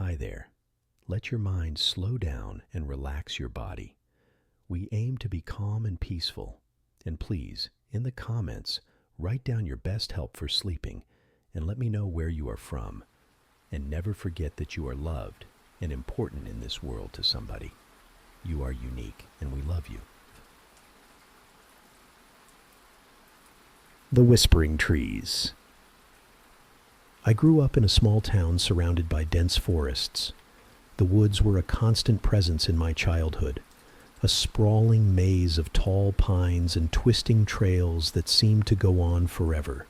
Hi there. Let your mind slow down and relax your body. We aim to be calm and peaceful. And please, in the comments, write down your best help for sleeping and let me know where you are from. And never forget that you are loved and important in this world to somebody. You are unique and we love you. The Whispering Trees. I grew up in a small town surrounded by dense forests. The woods were a constant presence in my childhood, a sprawling maze of tall pines and twisting trails that seemed to go on forever.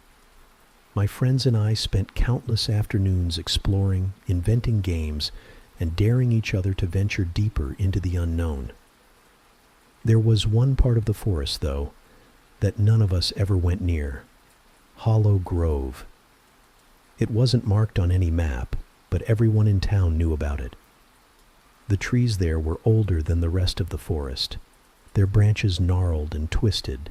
My friends and I spent countless afternoons exploring, inventing games, and daring each other to venture deeper into the unknown. There was one part of the forest, though, that none of us ever went near: Hollow Grove. It wasn't marked on any map, but everyone in town knew about it. The trees there were older than the rest of the forest, their branches gnarled and twisted,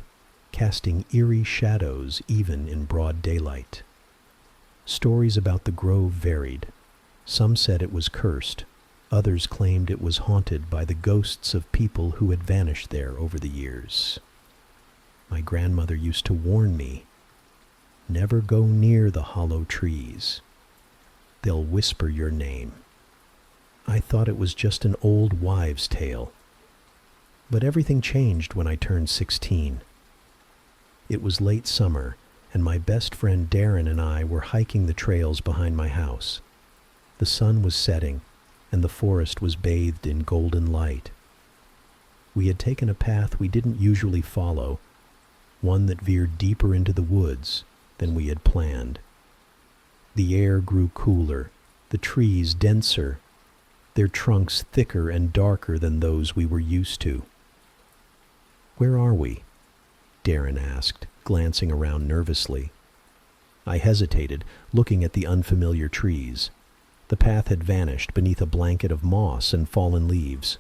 casting eerie shadows even in broad daylight. Stories about the grove varied. Some said it was cursed, others claimed it was haunted by the ghosts of people who had vanished there over the years. My grandmother used to warn me, "Never go near the hollow trees. They'll whisper your name." I thought it was just an old wives' tale. But everything changed when I turned 16. It was late summer, and my best friend Darren and I were hiking the trails behind my house. The sun was setting, and the forest was bathed in golden light. We had taken a path we didn't usually follow, one that veered deeper into the woods than we had planned. The air grew cooler, the trees denser, their trunks thicker and darker than those we were used to. "Where are we?" Darren asked, glancing around nervously. I hesitated, looking at the unfamiliar trees. The path had vanished beneath a blanket of moss and fallen leaves.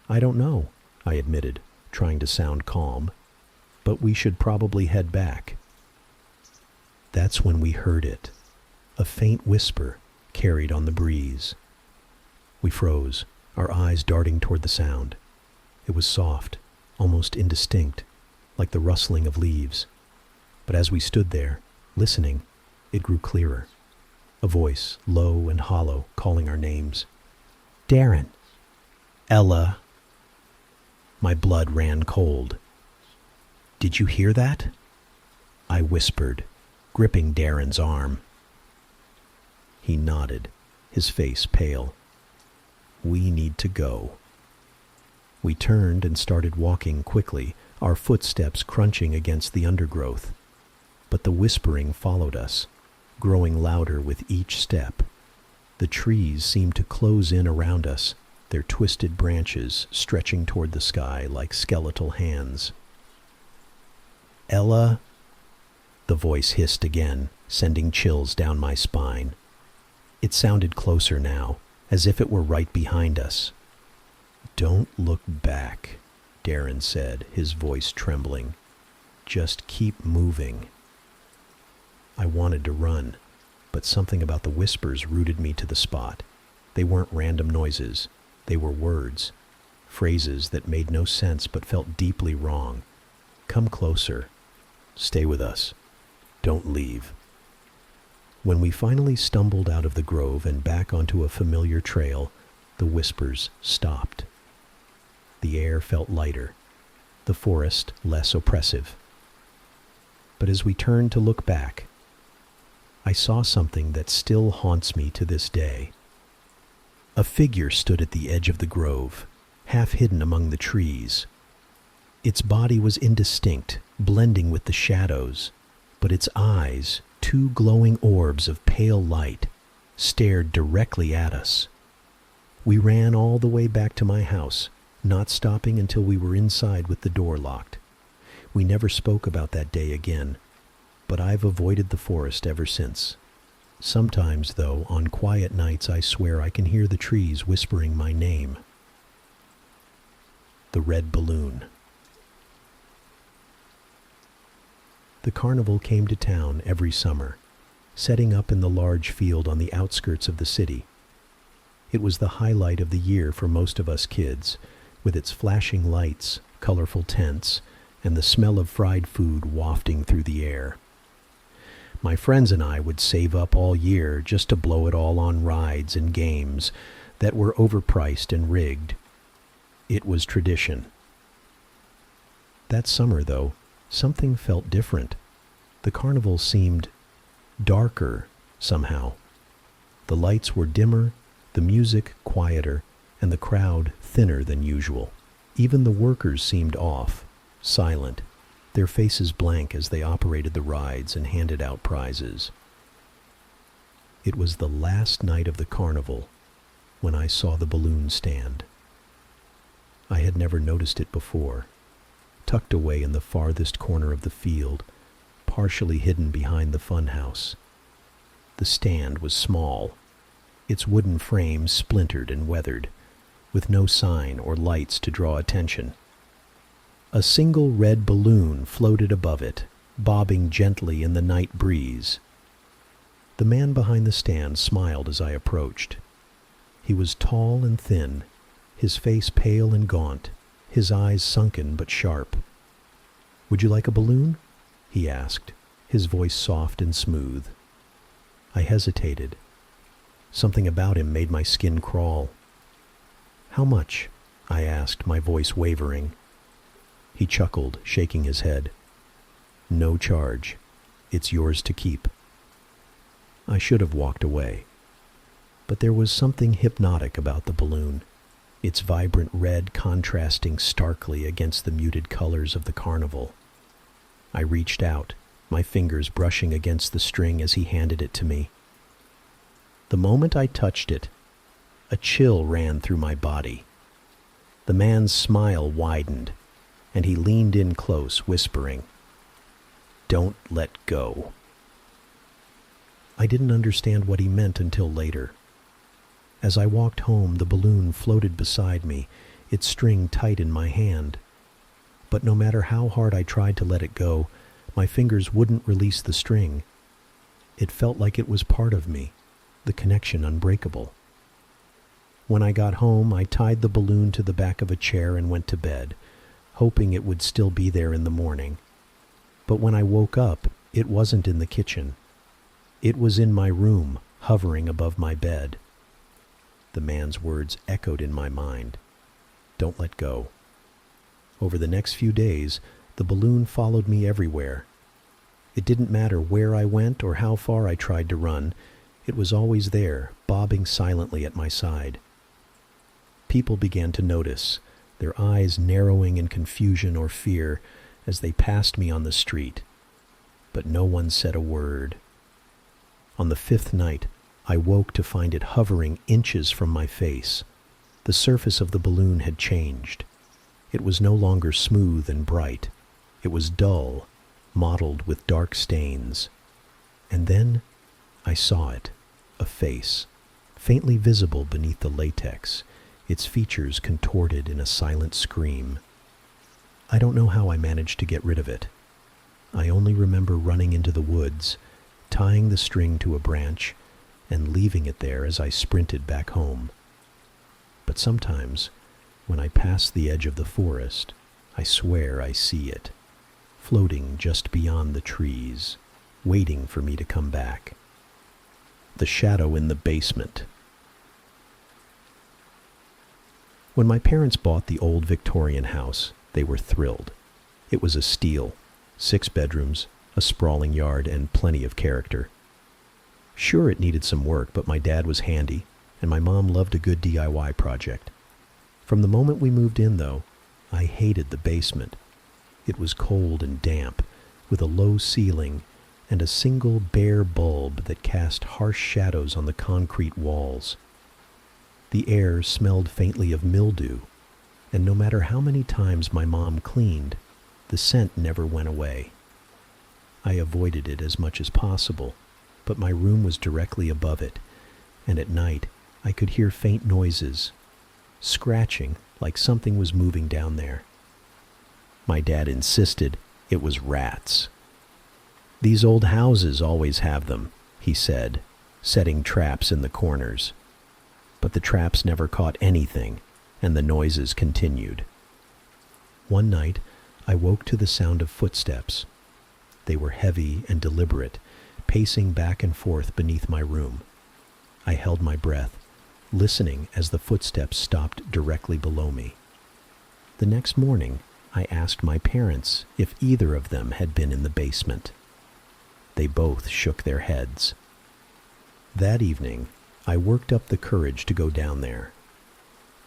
"I don't know," I admitted, trying to sound calm. "But we should probably head back." That's when we heard it, a faint whisper carried on the breeze. We froze, our eyes darting toward the sound. It was soft, almost indistinct, like the rustling of leaves. But as we stood there, listening, it grew clearer. A voice, low and hollow, calling our names. "Darren! Ella!" My blood ran cold. "Did you hear that?" I whispered, gripping Darren's arm. He nodded, his face pale. "We need to go." We turned and started walking quickly, our footsteps crunching against the undergrowth. But the whispering followed us, growing louder with each step. The trees seemed to close in around us, their twisted branches stretching toward the sky like skeletal hands. "Ella," the voice hissed again, sending chills down my spine. It sounded closer now, as if it were right behind us. "Don't look back," Darren said, his voice trembling. "Just keep moving." I wanted to run, but something about the whispers rooted me to the spot. They weren't random noises. They were words, phrases that made no sense but felt deeply wrong. "Come closer. Stay with us. Don't leave." When we finally stumbled out of the grove and back onto a familiar trail, the whispers stopped. The air felt lighter, the forest less oppressive. But as we turned to look back, I saw something that still haunts me to this day. A figure stood at the edge of the grove, half hidden among the trees. Its body was indistinct, blending with the shadows, but its eyes, two glowing orbs of pale light, stared directly at us. We ran all the way back to my house, not stopping until we were inside with the door locked. We never spoke about that day again, but I've avoided the forest ever since. Sometimes, though, on quiet nights I swear I can hear the trees whispering my name. The Red Balloon. The carnival came to town every summer, setting up in the large field on the outskirts of the city. It was the highlight of the year for most of us kids, with its flashing lights, colorful tents, and the smell of fried food wafting through the air. My friends and I would save up all year just to blow it all on rides and games that were overpriced and rigged. It was tradition. That summer, though, something felt different. The carnival seemed darker somehow. The lights were dimmer, the music quieter, and the crowd thinner than usual. Even the workers seemed off, silent, their faces blank as they operated the rides and handed out prizes. It was the last night of the carnival when I saw the balloon stand. I had never noticed it before, tucked away in the farthest corner of the field, partially hidden behind the funhouse. The stand was small, its wooden frame splintered and weathered, with no sign or lights to draw attention. A single red balloon floated above it, bobbing gently in the night breeze. The man behind the stand smiled as I approached. He was tall and thin, his face pale and gaunt, his eyes sunken but sharp. "Would you like a balloon?" he asked, his voice soft and smooth. I hesitated. Something about him made my skin crawl. "How much?" I asked, my voice wavering. He chuckled, shaking his head. "No charge. It's yours to keep." I should have walked away. But there was something hypnotic about the balloon, its vibrant red contrasting starkly against the muted colors of the carnival. I reached out, my fingers brushing against the string as he handed it to me. The moment I touched it, a chill ran through my body. The man's smile widened, and he leaned in close, whispering, "Don't let go." I didn't understand what he meant until later. As I walked home, the balloon floated beside me, its string tight in my hand. But no matter how hard I tried to let it go, my fingers wouldn't release the string. It felt like it was part of me, the connection unbreakable. When I got home, I tied the balloon to the back of a chair and went to bed, hoping it would still be there in the morning. But when I woke up, it wasn't in the kitchen. It was in my room, hovering above my bed. The man's words echoed in my mind. Don't let go. Over the next few days, the balloon followed me everywhere. It didn't matter where I went or how far I tried to run. It was always there, bobbing silently at my side. People began to notice, their eyes narrowing in confusion or fear as they passed me on the street. But no one said a word. On the 5th night, I woke to find it hovering inches from my face. The surface of the balloon had changed. It was no longer smooth and bright. It was dull, mottled with dark stains. And then I saw it, a face, faintly visible beneath the latex, its features contorted in a silent scream. I don't know how I managed to get rid of it. I only remember running into the woods, tying the string to a branch, and leaving it there as I sprinted back home. But sometimes, when I pass the edge of the forest, I swear I see it, floating just beyond the trees, waiting for me to come back. The shadow in the basement. When my parents bought the old Victorian house, they were thrilled. It was a steal, 6 bedrooms, a sprawling yard, and plenty of character. Sure, it needed some work, but my dad was handy, and my mom loved a good DIY project. From the moment we moved in, though, I hated the basement. It was cold and damp, with a low ceiling and a single bare bulb that cast harsh shadows on the concrete walls. The air smelled faintly of mildew, and no matter how many times my mom cleaned, the scent never went away. I avoided it as much as possible, but my room was directly above it, and at night I could hear faint noises, scratching like something was moving down there. My dad insisted it was rats. "These old houses always have them," he said, setting traps in the corners. but the traps never caught anything, and the noises continued. One night, I woke to the sound of footsteps. They were heavy and deliberate, pacing back and forth beneath my room. I held my breath, listening as the footsteps stopped directly below me. The next morning, I asked my parents if either of them had been in the basement. They both shook their heads. That evening, I worked up the courage to go down there.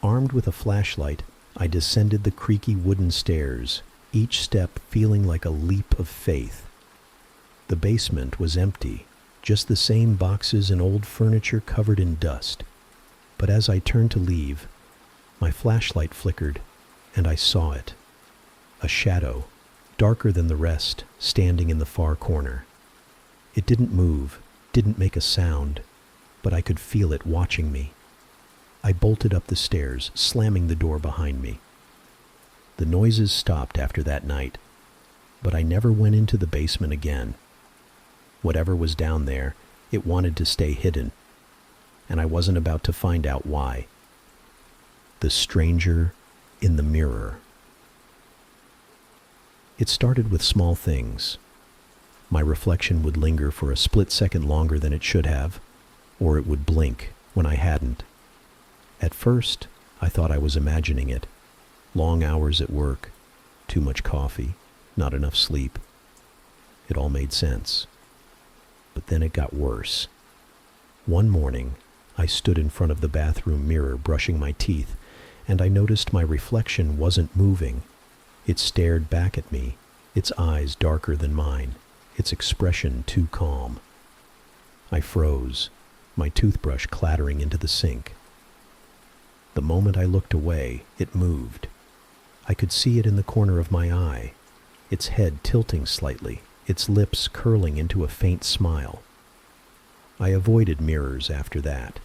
Armed with a flashlight, I descended the creaky wooden stairs, each step feeling like a leap of faith. The basement was empty, just the same boxes and old furniture covered in dust. But as I turned to leave, my flashlight flickered, and I saw it. A shadow, darker than the rest, standing in the far corner. It didn't move, didn't make a sound, but I could feel it watching me. I bolted up the stairs, slamming the door behind me. The noises stopped after that night, but I never went into the basement again. Whatever was down there, it wanted to stay hidden, and I wasn't about to find out why. The stranger in the mirror. It started with small things. My reflection would linger for a split second longer than it should have, or it would blink when I hadn't. At first, I thought I was imagining it. Long hours at work, too much coffee, not enough sleep. It all made sense. But then it got worse. One morning, I stood in front of the bathroom mirror brushing my teeth, and I noticed my reflection wasn't moving. It stared back at me, its eyes darker than mine, its expression too calm. I froze, my toothbrush clattering into the sink. The moment I looked away, it moved. I could see it in the corner of my eye, its head tilting slightly, its lips curling into a faint smile. I avoided mirrors after that.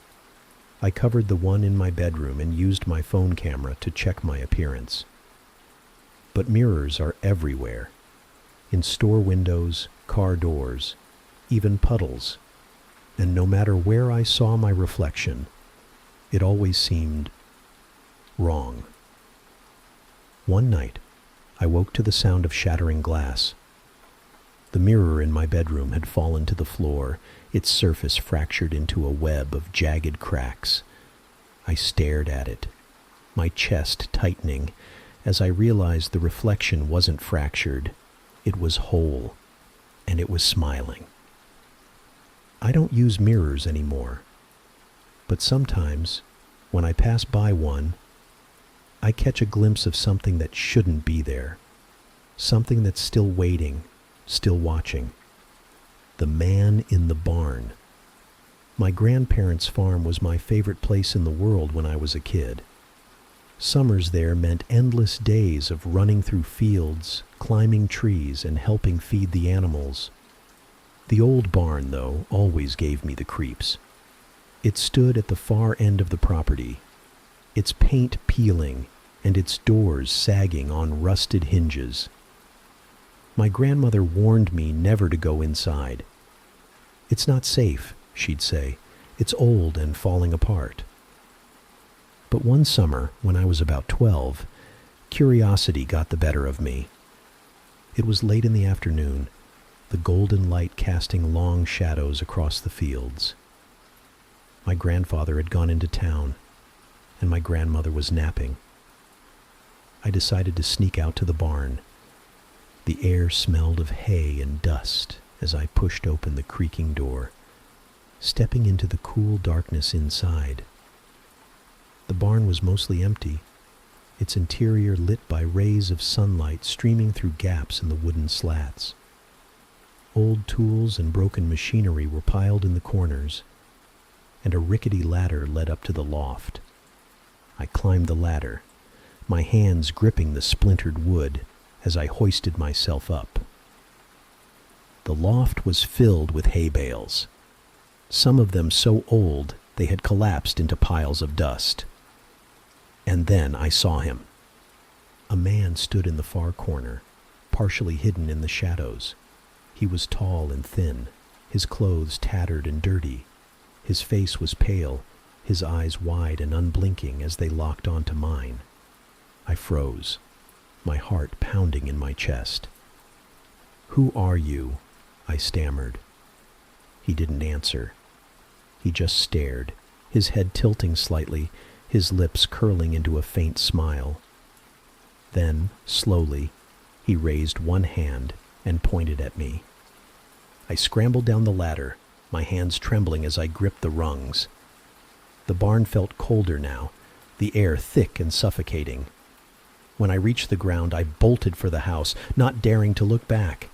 I covered the one in my bedroom and used my phone camera to check my appearance. But mirrors are everywhere. In store windows, car doors, even puddles. And no matter where I saw my reflection, it always seemed wrong. One night, I woke to the sound of shattering glass. The mirror in my bedroom had fallen to the floor, its surface fractured into a web of jagged cracks. I stared at it, my chest tightening, as I realized the reflection wasn't fractured. It was whole, and it was smiling. I don't use mirrors anymore, but sometimes, when I pass by one, I catch a glimpse of something that shouldn't be there, something that's still waiting, still watching. The man in the barn. My grandparents' farm was my favorite place in the world when I was a kid. Summers there meant endless days of running through fields, climbing trees, and helping feed the animals. The old barn, though, always gave me the creeps. It stood at the far end of the property, its paint peeling and its doors sagging on rusted hinges. My grandmother warned me never to go inside. "It's not safe," she'd say. "It's old and falling apart." But one summer, when I was about 12, curiosity got the better of me. It was late in the afternoon, the golden light casting long shadows across the fields. My grandfather had gone into town, and my grandmother was napping. I decided to sneak out to the barn. The air smelled of hay and dust as I pushed open the creaking door, stepping into the cool darkness inside. The barn was mostly empty, its interior lit by rays of sunlight streaming through gaps in the wooden slats. Old tools and broken machinery were piled in the corners, and a rickety ladder led up to the loft. I climbed the ladder, my hands gripping the splintered wood as I hoisted myself up. The loft was filled with hay bales, some of them so old they had collapsed into piles of dust. And then I saw him. A man stood in the far corner, partially hidden in the shadows. He was tall and thin, his clothes tattered and dirty. His face was pale, his eyes wide and unblinking as they locked onto mine. I froze, my heart pounding in my chest. "Who are you?" I stammered. He didn't answer. He just stared, his head tilting slightly, his lips curling into a faint smile. Then, slowly, he raised one hand and pointed at me. I scrambled down the ladder, my hands trembling as I gripped the rungs. The barn felt colder now, the air thick and suffocating. When I reached the ground, I bolted for the house, not daring to look back.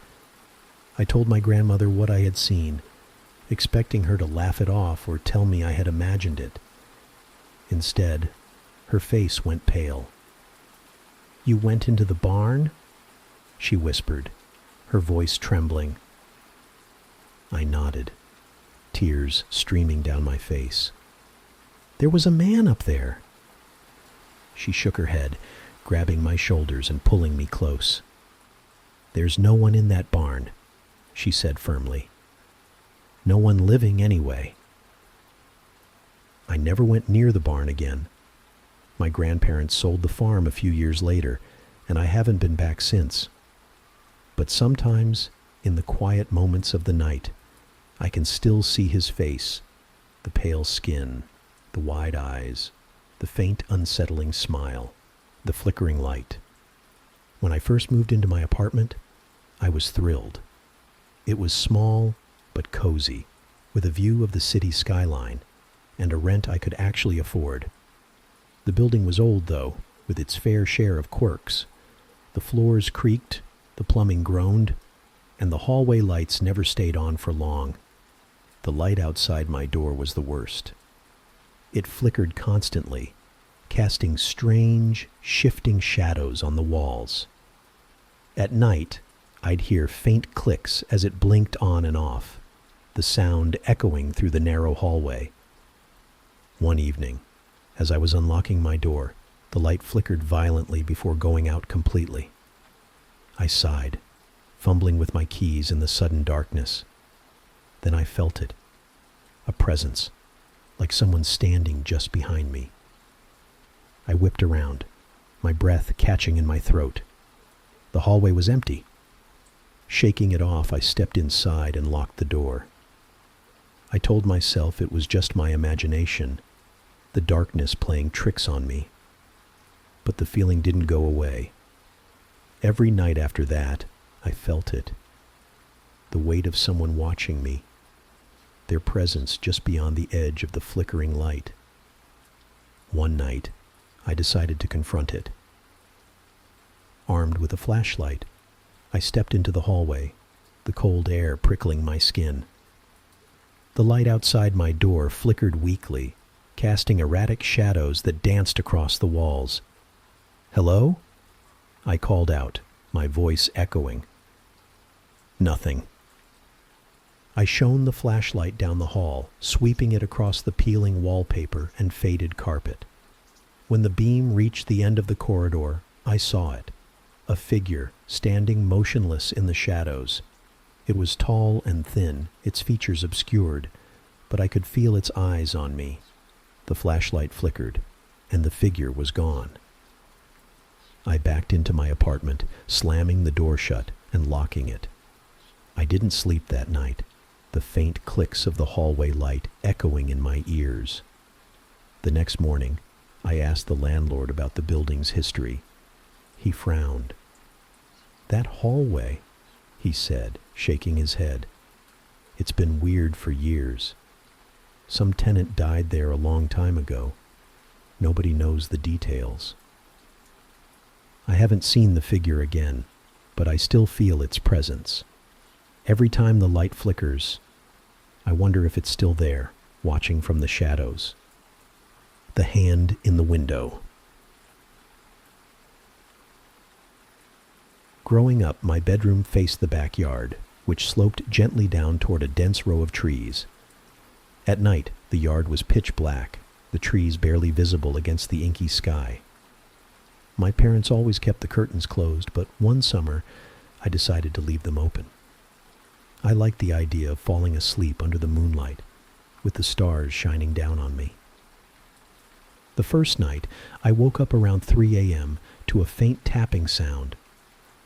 I told my grandmother what I had seen, expecting her to laugh it off or tell me I had imagined it. Instead, her face went pale. "You went into the barn?" she whispered, her voice trembling. I nodded, tears streaming down my face. "There was a man up there." She shook her head, grabbing my shoulders and pulling me close. "There's no one in that barn," she said firmly. "No one living anyway." I never went near the barn again. My grandparents sold the farm a few years later, and I haven't been back since. But sometimes, in the quiet moments of the night, I can still see his face, the pale skin, the wide eyes, the faint unsettling smile, the flickering light. When I first moved into my apartment, I was thrilled. It was small but cozy, with a view of the city skyline, and a rent I could actually afford. The building was old, though, with its fair share of quirks. The floors creaked, the plumbing groaned, and the hallway lights never stayed on for long. The light outside my door was the worst. It flickered constantly, casting strange, shifting shadows on the walls. At night, I'd hear faint clicks as it blinked on and off, the sound echoing through the narrow hallway. One evening, as I was unlocking my door, the light flickered violently before going out completely. I sighed, fumbling with my keys in the sudden darkness. Then I felt it, a presence, like someone standing just behind me. I whipped around, my breath catching in my throat. The hallway was empty. Shaking it off, I stepped inside and locked the door. I told myself it was just my imagination, the darkness playing tricks on me. But the feeling didn't go away. Every night after that, I felt it. The weight of someone watching me, their presence just beyond the edge of the flickering light. One night, I decided to confront it. Armed with a flashlight, I stepped into the hallway, the cold air prickling my skin. The light outside my door flickered weakly, casting erratic shadows that danced across the walls. "Hello?" I called out, my voice echoing. Nothing. I shone the flashlight down the hall, sweeping it across the peeling wallpaper and faded carpet. When the beam reached the end of the corridor, I saw it, a figure standing motionless in the shadows. It was tall and thin, its features obscured, but I could feel its eyes on me. The flashlight flickered, and the figure was gone. I backed into my apartment, slamming the door shut and locking it. I didn't sleep that night, the faint clicks of the hallway light echoing in my ears. The next morning, I asked the landlord about the building's history. He frowned. "That hallway," he said, shaking his head. "It's been weird for years. Some tenant died there a long time ago. Nobody knows the details." I haven't seen the figure again, but I still feel its presence. Every time the light flickers, I wonder if it's still there, watching from the shadows. The hand in the window. Growing up, my bedroom faced the backyard, which sloped gently down toward a dense row of trees. At night, the yard was pitch black, the trees barely visible against the inky sky. My parents always kept the curtains closed, but one summer, I decided to leave them open. I liked the idea of falling asleep under the moonlight, with the stars shining down on me. The first night, I woke up around 3 a.m. to a faint tapping sound.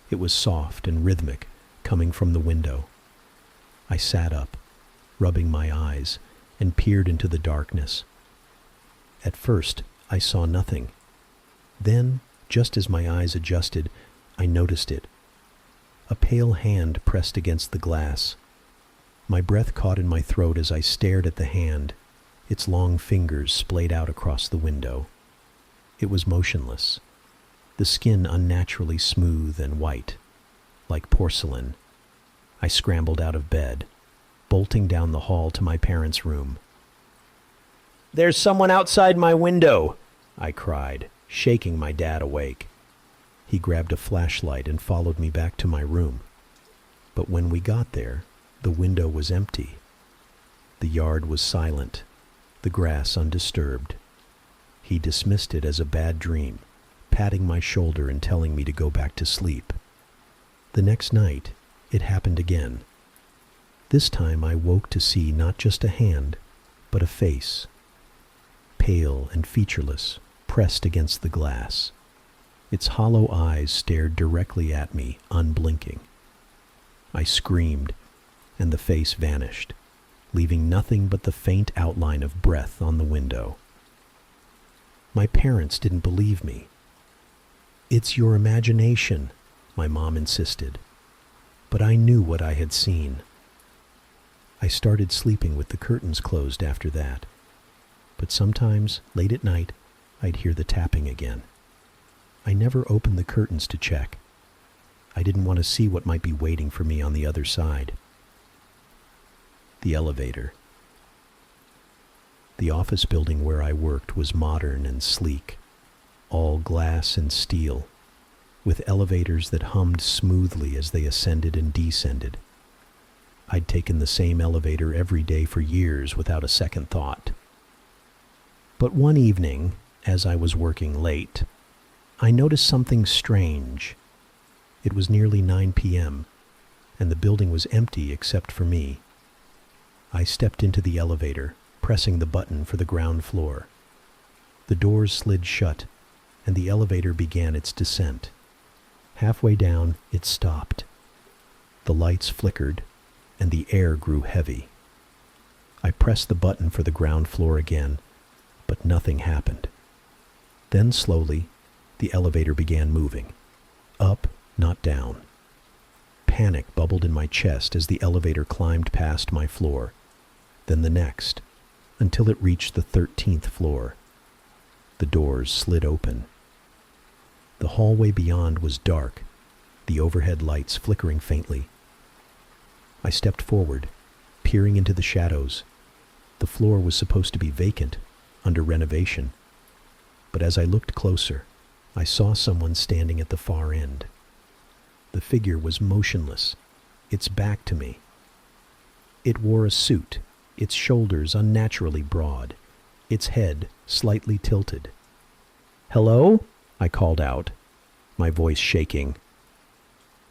It was soft and rhythmic, coming from the window. I sat up, rubbing my eyes, and peered into the darkness. At first, I saw nothing. Then, just as my eyes adjusted, I noticed it. A pale hand pressed against the glass. My breath caught in my throat as I stared at the hand, its long fingers splayed out across the window. It was motionless, the skin unnaturally smooth and white, like porcelain. I scrambled out of bed, bolting down the hall to my parents' room. "There's someone outside my window!" I cried, shaking my dad awake. He grabbed a flashlight and followed me back to my room. But when we got there, the window was empty. The yard was silent, the grass undisturbed. He dismissed it as a bad dream, patting my shoulder and telling me to go back to sleep. The next night, it happened again. This time I woke to see not just a hand, but a face, pale and featureless, pressed against the glass. Its hollow eyes stared directly at me, unblinking. I screamed, and the face vanished, leaving nothing but the faint outline of breath on the window. My parents didn't believe me. "It's your imagination," my mom insisted. But I knew what I had seen. I started sleeping with the curtains closed after that. But sometimes, late at night, I'd hear the tapping again. I never opened the curtains to check. I didn't want to see what might be waiting for me on the other side. The elevator. The office building where I worked was modern and sleek, all glass and steel, with elevators that hummed smoothly as they ascended and descended. I'd taken the same elevator every day for years without a second thought. But one evening, as I was working late, I noticed something strange. It was nearly 9 p.m., and the building was empty except for me. I stepped into the elevator, pressing the button for the ground floor. The doors slid shut, and the elevator began its descent. Halfway down, it stopped. The lights flickered, and the air grew heavy. I pressed the button for the ground floor again, but nothing happened. Then slowly, the elevator began moving. Up, not down. Panic bubbled in my chest as the elevator climbed past my floor, then the next, until it reached the 13th floor. The doors slid open. The hallway beyond was dark, the overhead lights flickering faintly. I stepped forward, peering into the shadows. The floor was supposed to be vacant, under renovation. But as I looked closer, I saw someone standing at the far end. The figure was motionless, its back to me. It wore a suit, its shoulders unnaturally broad, its head slightly tilted. "Hello?" I called out, my voice shaking.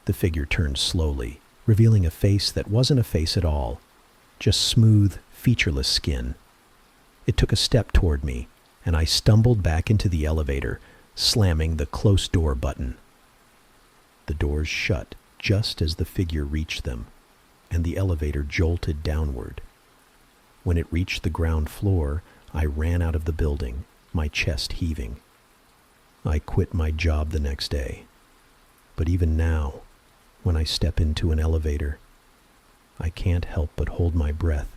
The figure turned slowly, revealing a face that wasn't a face at all, just smooth, featureless skin. It took a step toward me, and I stumbled back into the elevator, slamming the close door button. The doors shut just as the figure reached them, and the elevator jolted downward. When it reached the ground floor, I ran out of the building, my chest heaving. I quit my job the next day. But even now, when I step into an elevator, I can't help but hold my breath,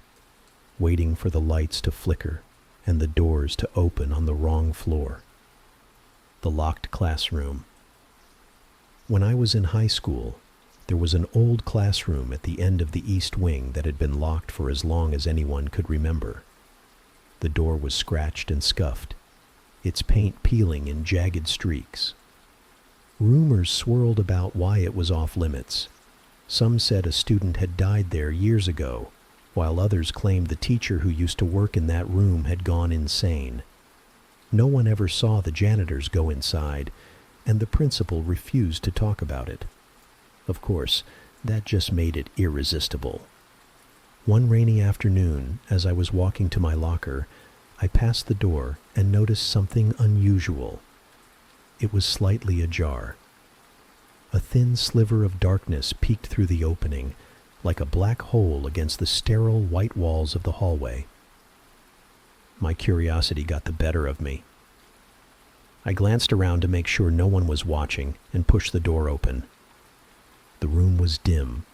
waiting for the lights to flicker and the doors to open on the wrong floor. The locked classroom. When I was in high school, there was an old classroom at the end of the east wing that had been locked for as long as anyone could remember. The door was scratched and scuffed, its paint peeling in jagged streaks. Rumors swirled about why it was off limits. Some said a student had died there years ago, while others claimed the teacher who used to work in that room had gone insane. No one ever saw the janitors go inside, and the principal refused to talk about it. Of course, that just made it irresistible. One rainy afternoon, as I was walking to my locker, I passed the door and noticed something unusual. It was slightly ajar. A thin sliver of darkness peeked through the opening, like a black hole against the sterile white walls of the hallway. My curiosity got the better of me. I glanced around to make sure no one was watching and pushed the door open. The room was dim,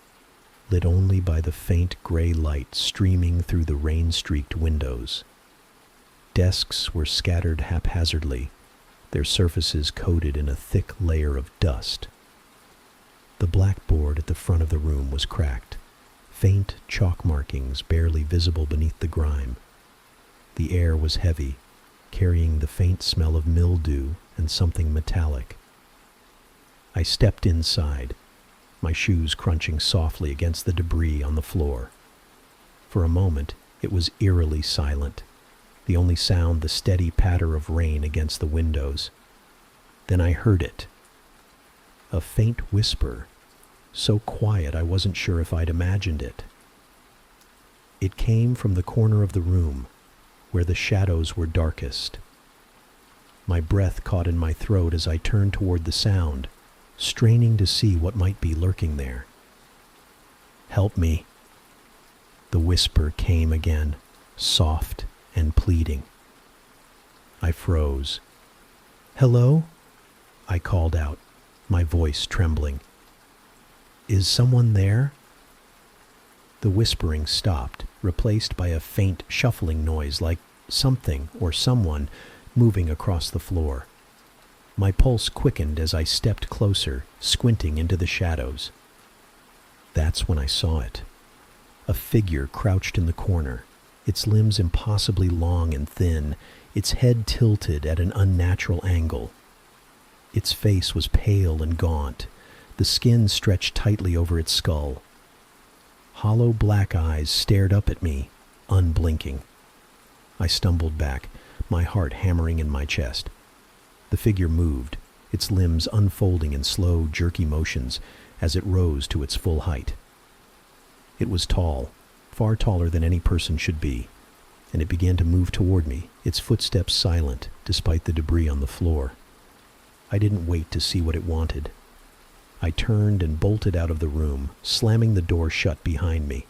lit only by the faint gray light streaming through the rain-streaked windows. Desks were scattered haphazardly, their surfaces coated in a thick layer of dust. The blackboard at the front of the room was cracked, faint chalk markings barely visible beneath the grime. The air was heavy, carrying the faint smell of mildew and something metallic. I stepped inside, my shoes crunching softly against the debris on the floor. For a moment, it was eerily silent, the only sound the steady patter of rain against the windows. Then I heard it. A faint whisper, so quiet I wasn't sure if I'd imagined it. It came from the corner of the room, where the shadows were darkest. My breath caught in my throat as I turned toward the sound, straining to see what might be lurking there. "Help me." The whisper came again, soft and pleading. I froze. "Hello?" I called out, my voice trembling. "Is someone there?" The whispering stopped, replaced by a faint shuffling noise like something or someone moving across the floor. My pulse quickened as I stepped closer, squinting into the shadows. That's when I saw it. A figure crouched in the corner, its limbs impossibly long and thin, its head tilted at an unnatural angle. Its face was pale and gaunt, the skin stretched tightly over its skull. Hollow black eyes stared up at me, unblinking. I stumbled back, my heart hammering in my chest. The figure moved, its limbs unfolding in slow, jerky motions as it rose to its full height. It was tall, far taller than any person should be, and it began to move toward me, its footsteps silent despite the debris on the floor. I didn't wait to see what it wanted. I turned and bolted out of the room, slamming the door shut behind me.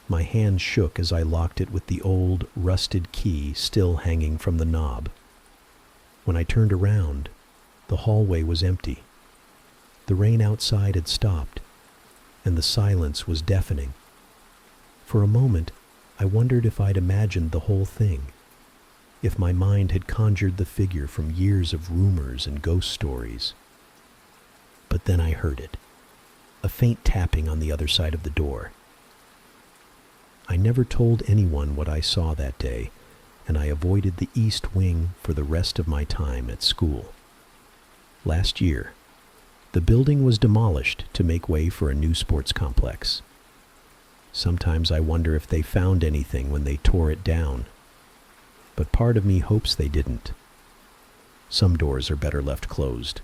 My hand shook as I locked it with the old, rusted key still hanging from the knob. When I turned around, the hallway was empty. The rain outside had stopped, and the silence was deafening. For a moment, I wondered if I'd imagined the whole thing, if my mind had conjured the figure from years of rumors and ghost stories. But then I heard it, a faint tapping on the other side of the door. I never told anyone what I saw that day, and I avoided the East Wing for the rest of my time at school. Last year, the building was demolished to make way for a new sports complex. Sometimes I wonder if they found anything when they tore it down, but part of me hopes they didn't. Some doors are better left closed.